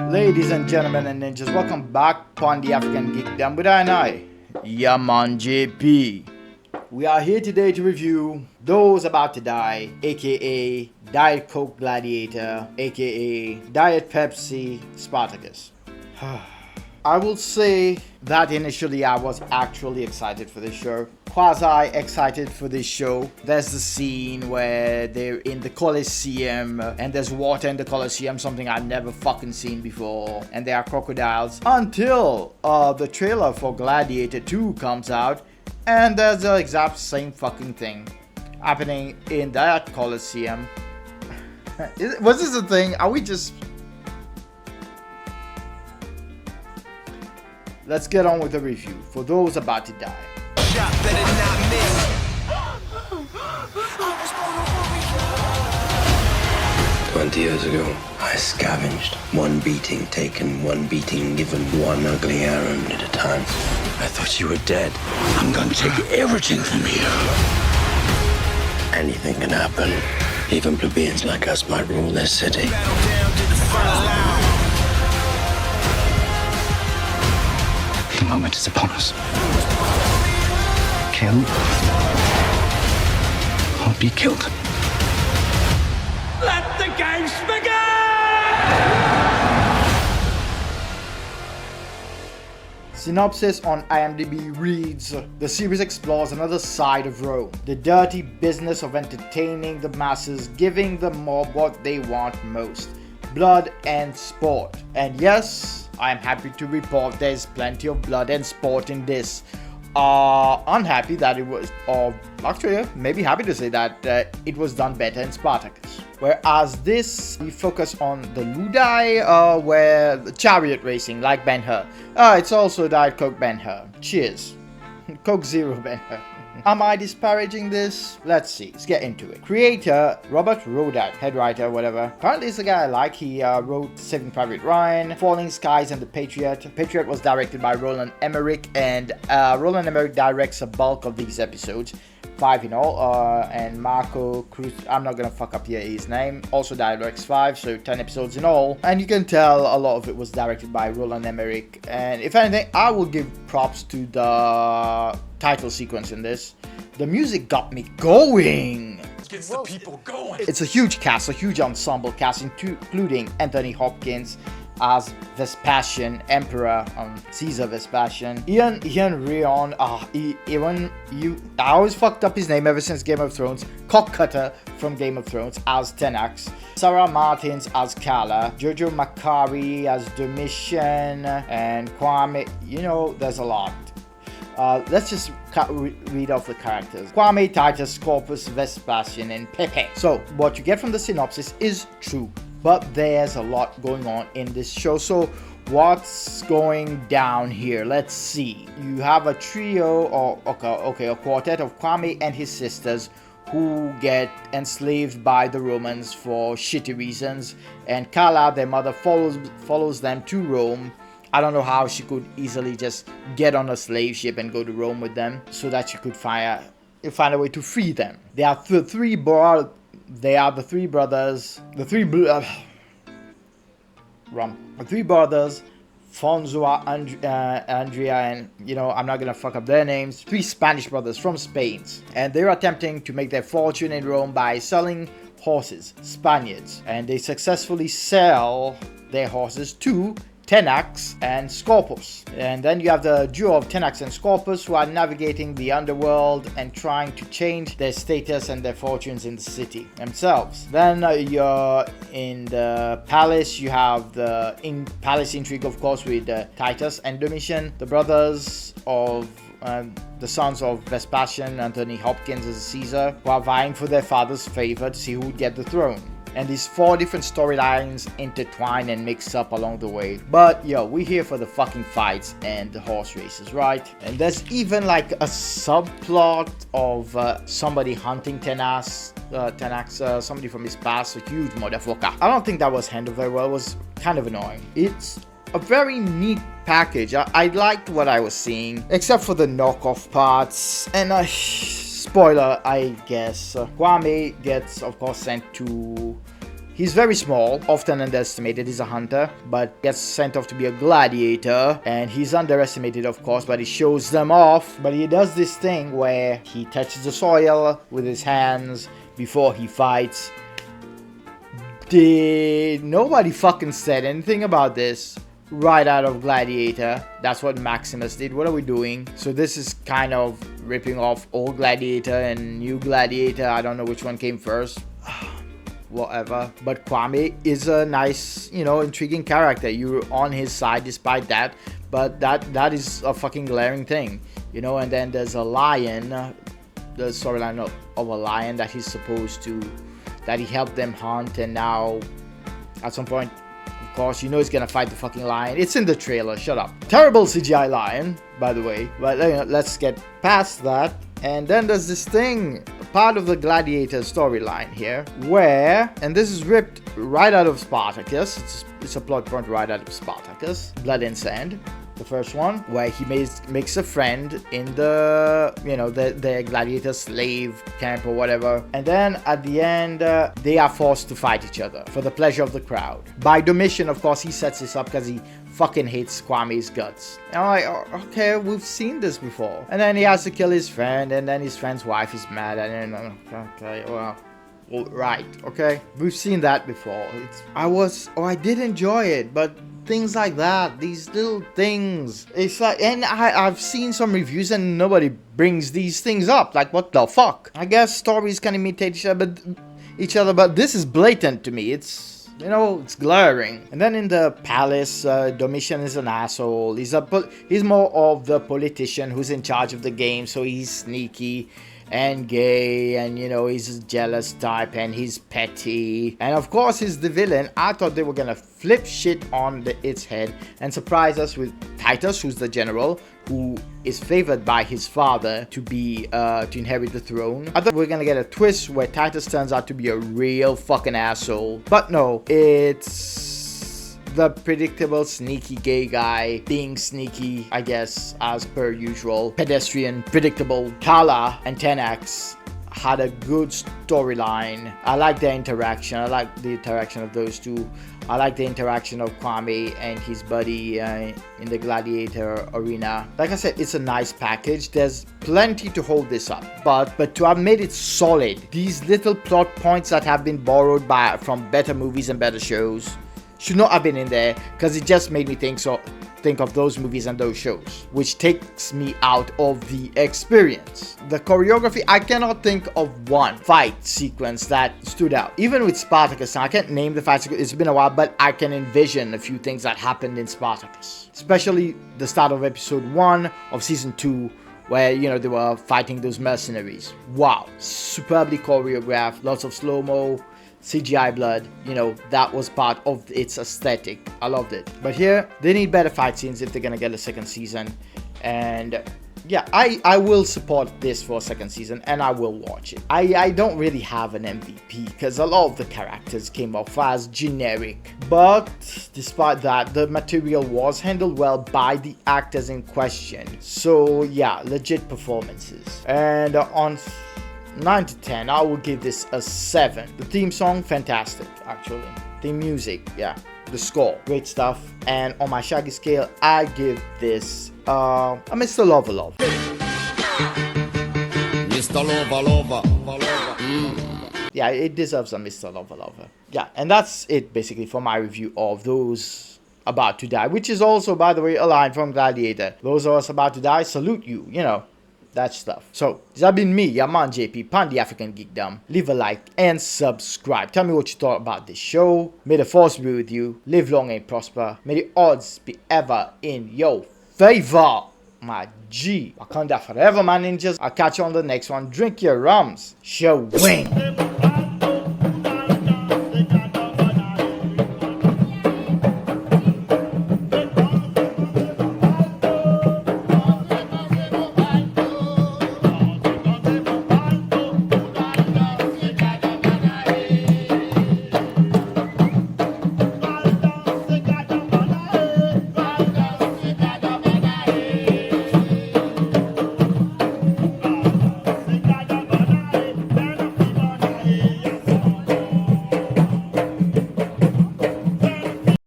Ladies and gentlemen and ninjas, welcome back upon the African Geekdom with I, Yaman JP. We are here today to review Those About to Die, aka Diet Coke Gladiator, aka Diet Pepsi Spartacus. I will say that initially I was actually excited for this show. Quasi excited for this show. There's the scene where they're in the Colosseum and there's water in the Colosseum, something I've never fucking seen before. And there are crocodiles. Until the trailer for Gladiator 2 comes out and there's the exact same fucking thing happening in that Colosseum. Was this a thing? Are we just... Let's get on with the review for Those About to Die. 20 years ago, I scavenged. One beating taken, one beating given, one ugly errand at a time. I thought you were dead. I'm gonna take everything from you. Anything can happen. Even plebeians like us might rule this city. The moment is upon us. Kill or be killed. Let the games begin! Synopsis on IMDb reads, the series explores another side of Rome, the dirty business of entertaining the masses, giving the mob what they want most, blood and sport. And yes, I am happy to report there's plenty of blood and sport in this. Unhappy that it was, or actually maybe happy to say that it was done better in Spartacus. Whereas this, we focus on the Ludi, where the chariot racing like Ben-Hur. It's also Diet Coke Ben-Hur. Cheers. Coke Zero Ben-Hur. Am I disparaging this? Let's see. Let's get into it. Creator Robert Rodat, head writer, whatever. Apparently, it's a guy I like. He wrote Saving Private Ryan, Falling Skies, and The Patriot. Patriot was directed by Roland Emmerich, and Roland Emmerich directs a bulk of these episodes. 5 in all, and Marco Cruz, I'm not gonna fuck up here his name, also directs 5, so 10 episodes in all. And you can tell a lot of it was directed by Roland Emmerich. And if anything, I will give props to the title sequence in this. The music got me going. Gets the people going. It's a huge cast, a huge ensemble cast, including Anthony Hopkins as Vespasian, Emperor, Caesar Vespasian. Ian Rion, I always fucked up his name ever since Game of Thrones. Cockcutter from Game of Thrones as Tenax. Sarah Martins as Kala. Jojo Macari as Domitian. And Kwame, there's a lot. Let's just read off the characters. Kwame, Titus, Scorpus, Vespasian, and Pepe. So, what you get from the synopsis is true, but there's a lot going on in this show. So, what's going down here? Let's see. You have a trio, or a quartet of Kwame and his sisters who get enslaved by the Romans for shitty reasons. And Kala, their mother, follows them to Rome. I don't know how she could easily just get on a slave ship and go to Rome with them, so that she could find a way to free them. They are the three brothers. The three brothers, Fonzo, Andrea, and I'm not gonna fuck up their names. 3 Spanish brothers from Spain, and they're attempting to make their fortune in Rome by selling horses, Spaniards, and they successfully sell their horses to Tenax and Scorpus. And then you have the duo of Tenax and Scorpus who are navigating the underworld and trying to change their status and their fortunes in the city themselves. Then you're in the palace. You have the palace intrigue, of course, with Titus and Domitian, the brothers of the sons of Vespasian, Anthony Hopkins as Caesar, who are vying for their father's favor to see who would get the throne. And these 4 different storylines intertwine and mix up along the way. But we're here for the fucking fights and the horse races, right? And there's even like a subplot of somebody hunting Tenax, somebody from his past, a huge motherfucker. I don't think that was handled very well. It was kind of annoying. It's a very neat package. I liked what I was seeing, except for the knockoff parts. And spoiler, I guess. Kwame gets, of course, sent to He's very small, often underestimated. He's a hunter, but gets sent off to be a gladiator. And he's underestimated, of course, but he shows them off. But he does this thing where he touches the soil with his hands before he fights. Nobody fucking said anything about this right out of Gladiator. That's what Maximus did. What are we doing? So this is kind of ripping off old Gladiator and new Gladiator. I don't know which one came first. Whatever. But Kwame is a nice, you know, intriguing character. You're on his side despite that. But that is a fucking glaring thing, you know. And then there's a lion, the storyline of a lion that he's supposed to, that he helped them hunt, and now at some point, of course, you know he's gonna fight the fucking lion. It's in the trailer, shut up. Terrible CGI lion, by the way. But let's get past that. And then there's this thing, part of the Gladiator storyline here, where, and this is ripped right out of Spartacus. It's a plot point right out of Spartacus, Blood and Sand, the first one, where he makes a friend in the, you know, the gladiator slave camp or whatever. And then at the end, they are forced to fight each other for the pleasure of the crowd. By Domitian, of course, he sets this up because he fucking hates Kwame's guts. And I'm like, oh, okay, we've seen this before. And then he has to kill his friend, and then his friend's wife is mad, and then, okay, well, right, okay, we've seen that before. I did enjoy it, but things like that, these little things, it's like, and I've seen some reviews and nobody brings these things up. Like, what the fuck? I guess stories can imitate each other, but this is blatant to me. It's, you know, it's glaring. And then in the palace, Domitian is an asshole. He's more of the politician who's in charge of the game, so he's sneaky and gay, and you know, he's a jealous type, and he's petty, and of course he's the villain. I thought they were gonna flip shit on its head and surprise us with Titus, who's the general, who is favored by his father to be to inherit the throne. I thought we were gonna get a twist where Titus turns out to be a real fucking asshole, but no, it's the predictable sneaky gay guy being sneaky, I guess, as per usual. Pedestrian, predictable. Kala and Tenax had a good storyline. I like their interaction. I like the interaction of those two. I like the interaction of Kwame and his buddy in the Gladiator arena. Like I said, it's a nice package. There's plenty to hold this up, but to have made it solid, these little plot points that have been borrowed from better movies and better shows should not have been in there, because it just made me think of those movies and those shows, which takes me out of the experience. The choreography, I cannot think of one fight sequence that stood out. Even with Spartacus, I can't name the fight sequence, it's been a while, but I can envision a few things that happened in Spartacus. Especially the start of episode 1 of season 2, where, you know, they were fighting those mercenaries. Wow, superbly choreographed, lots of slow-mo, CGI blood, you know, that was part of its aesthetic. I loved it. But here, they need better fight scenes if they're gonna get a second season. And yeah, I will support this for a second season, and I will watch it. I don't really have an MVP, because a lot of the characters came off as generic. But despite that, the material was handled well by the actors in question. So yeah, legit performances. And on 9 to 10, I will give this a 7. The theme song, fantastic, actually. The music, yeah. The score, great stuff. And on my Shaggy scale, I give this a Mr. Lover Love. Mr. Lover. Yeah, it deserves a Mr. Lover Lover. Yeah, and that's it basically for my review of Those About to Die, which is also, by the way, a line from Gladiator. Those of us about to die, salute you, you know. That stuff. So, this has been me, your man JP, Pan the African Geekdom. Leave a like and subscribe. Tell me what you thought about this show. May the force be with you. Live long and prosper. May the odds be ever in your favor. My G. Wakanda forever, my ninjas. I'll catch you on the next one. Drink your rums. Show wing.